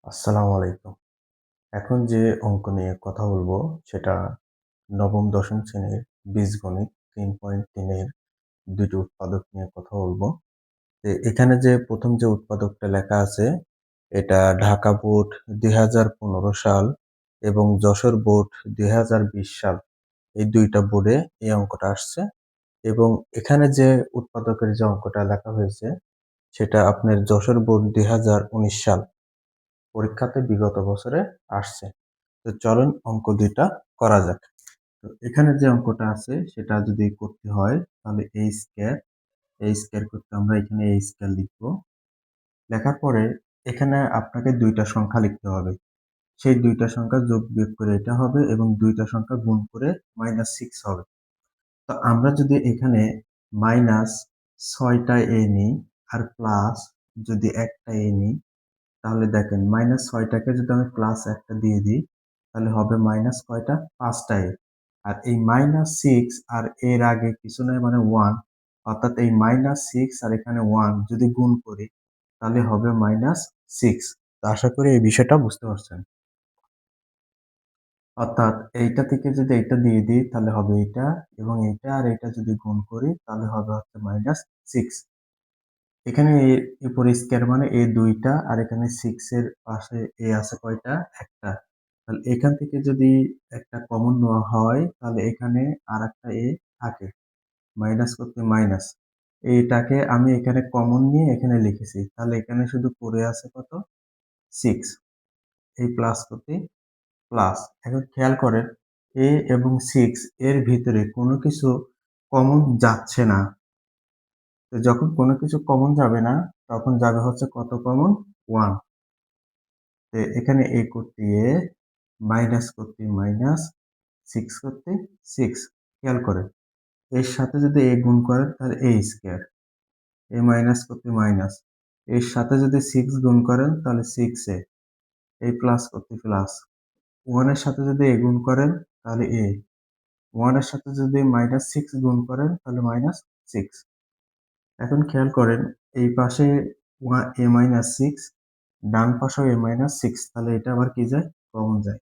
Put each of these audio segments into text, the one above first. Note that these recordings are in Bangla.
আসসালামু আলাইকুম। এখন যে অঙ্ক নিয়ে কথা বলবো সেটা নবম দশম শ্রেণীর বীজগণিত ৩.৩ এর ২ টি উৎপাদক নিয়ে কথা বলবো। এখানে যে ১ম যে উৎপাদকটা লেখা আছে এটা ঢাকা বোর্ড ২০১৫ সাল এবং যশোর বোর্ড ২০২০ সাল এই ২ টা বোর্ডে এই অঙ্কটা আসছে এবং এখানে যে উৎপাদকের যে অঙ্কটা লেখা হয়েছে সেটা আপনার যশোর বোর্ড ২০১৯ সাল পরীক্ষাতে বিগত বছরে আসছে। তো চলুন অঙ্ক ২ টা করা যাক। তো এখানে যে অঙ্কটা আছে সেটা যদি করতে হয় তাহলে a স্কয়ার করতে আমরা এখানে a স্কয়ার লিখব। লেখার পরে এখানে আপনাকে ২ টা সংখ্যা লিখতে হবে। সেই ২ টা সংখ্যা যোগ বিয়োগ করে এটা হবে এবং ২ টা সংখ্যা গুণ করে -6 হবে। তো আমরা যদি এখানে -৬ টা a নিই আর প্লাস যদি ১ টা a নিই তাহলে দেখেন -৬ টাকে যদি আমি প্লাস ১ টা দিয়ে দিই তাহলে হবে মাইনাস কয়টা? ৫ টা a। আর এই -6 আর এর আগে কিছু নাই মানে 1 অর্থাৎ এই -6 আর এখানে 1 যদি গুণ করি তাহলে হবে -6। তো আশা করি এই বিষয়টা বুঝতে পারছেন। অর্থাৎ এইটা থেকে যদি এইটা দিয়ে দিই তাহলে হবে এইটা এবং এইটা আর এইটা যদি গুণ করি তাহলে হবে হচ্ছে -6। এখানে উপরে স্কয়ার মানে a ২ টা আর এখানে 6 এর পাশে a আছে কয়টা? ১ টা। তাহলে এখান থেকে যদি একটা কমন নেওয়া হয় তাহলে এখানে আরেকটা a থাকে। মাইনাস করতে মাইনাস। এটাকে আমি এখানে কমন নিয়ে এখানে লিখেছি। তাহলে এখানে শুধু পড়ে আছে কত? 6। এই প্লাস করতে প্লাস। এখন খেয়াল করেন a এবং 6 এর ভিতরে কোনো কিছু কমন যাচ্ছে না। তো যখন কোনো কিছু কমন যাবে না, তখন যাবে হচ্ছে কত কমন? 1। তো এখানে a করতে a, মাইনাস করতে মাইনাস, 6 করতে 6। খেয়াল করেন। এর সাথে যদি a গুণ করেন তাহলে a স্কয়ার। a মাইনাস করতে মাইনাস। এর সাথে যদি 6 গুণ করেন তাহলে 6a। a প্লাস করতে প্লাস। 1 এর সাথে যদি a গুণ করেন তাহলে a। 1 এর সাথে যদি -6 গুণ করেন তাহলে -6। এখন খেয়াল করেন এই পাশে a-6 ডান পাশেও a-6 তাহলে এটা আবার কি যায়? কমন যায়।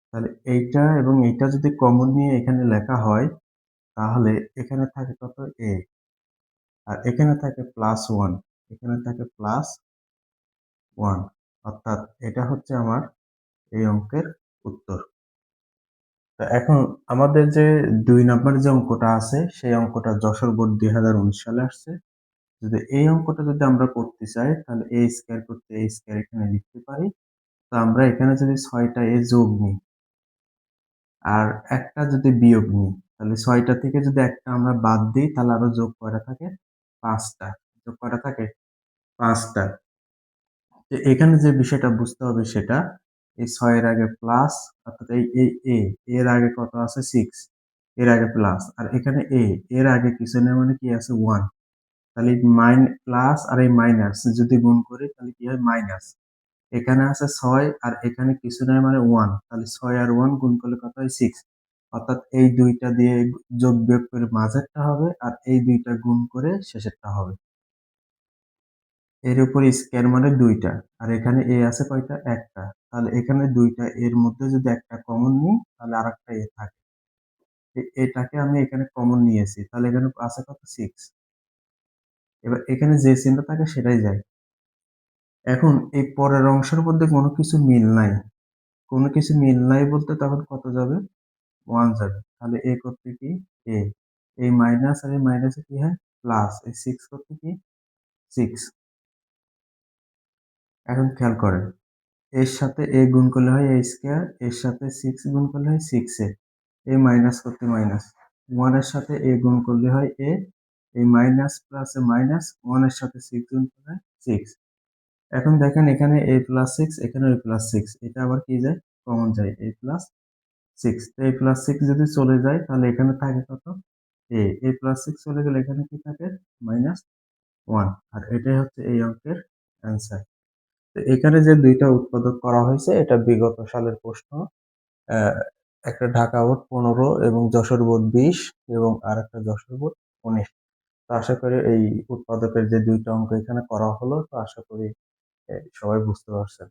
তাহলে এইটা এবং এইটা যদি কমন নিয়ে এখানে লেখা হয় তাহলে এখানে থাকে কত? a আর এখানে থাকে +1 এখানে থাকে +1 অর্থাৎ এটা হচ্ছে আমার এই অঙ্কের উত্তর। তো এখন আমাদের যে ২ নাম্বার যে অঙ্কটা আছে সেই অঙ্কটা যশোর বোর্ড ২০১৯ সালে আসছে। যদি এই অঙ্কটা যদি আমরা করতে চাই তাহলে a স্কয়ার করতে a স্কয়ার এখানে লিখতে পারি। তো আমরা এখানে যদি ৬ টা a যোগ নিই আর একটা যদি বিয়োগ নিই তাহলে ৬ টা থেকে যদি একটা আমরা বাদ দিই তাহলে আরো যোগ কয়টা থাকে? ৫ টা। যোগ কয়টা থাকে? ৫ টা। তো এখানে যে বিষয়টা বুঝতে হবে সেটা এই ৬ এর আগে প্লাস অর্থাৎ এর আগে কত আছে? 6 এর আগে প্লাস আর এখানে এর আগে কিছু নেই মানে কি আছে? 1 তাহলে প্লাস আর এই মাইনাস যদি গুণ করি তাহলে কি হয়? মাইনাস। এখানে আছে ৬ আর এখানে কিছু নাই মানে 1 তাহলে ৬ আর 1 গুণ করলে কত হয়? 6 অর্থাৎ এই ২ টা দিয়ে যোগ বিয়োগ করে মাঝেরটা হবে আর এই ২ টা গুণ করে শেষেরটা হবে। এর উপরে স্কয়ার মানে ২ টা। আর এখানে আছে কয়টা? ১ টা। তাহলে এখানে ২ টা এর মধ্যে যদি একটা কমন নিই তাহলে আরেকটা থাকে। এটাকে আমি এখানে কমন নিয়েছি। তাহলে এখানে আছে কত? 6। এবার এখানে যে চিহ্ন থাকে সেটাই যায়। এখন এই পরের অংশের মধ্যে কোনো কিছু মিল নাই। কোনো কিছু মিল নাই বলতে তখন কত যাবে? 1 যাবে। তাহলে করতে কি? a এই মাইনাস আর এই মাইনাসে কি হয়? প্লাস। এই 6 করতে কি? 6। এখন খেয়াল করেন। এর সাথে গুণ করলে হয় স্কয়ার, এর সাথে 6 গুণ করলে হয় 6a। মাইনাস করতে মাইনাস। 1 এর সাথে গুণ করলে হয় এই মাইনাস প্লাসে মাইনাস, 1 এর সাথে 6 গুণ করলে হয় 6। এখন দেখেন এখানে a+6 এখানেও a+6 এটা আবার কি যায়? কমন যায় a+6 তো a+6 যদি চলে যায় তাহলে এখানে থাকে কত? a+6 চলে গেলে এখানে কি থাকে? -1 আর এটাই হচ্ছে এই অঙ্কের অ্যান্সার। তো এখানে যে ২ টা উৎপাদক করা হয়েছে এটা বিগত সালের প্রশ্ন। অ্যা একটা ঢাকা বোর্ড ১৫ এবং যশোর বোর্ড ২০ এবং আরেকটা যশোর বোর্ড ১৯। তো আশা করি এই উৎপাদকের যে ২ টা অঙ্ক এখানে করা হলো তো আশা করি সবাই বুঝতে পারছেন।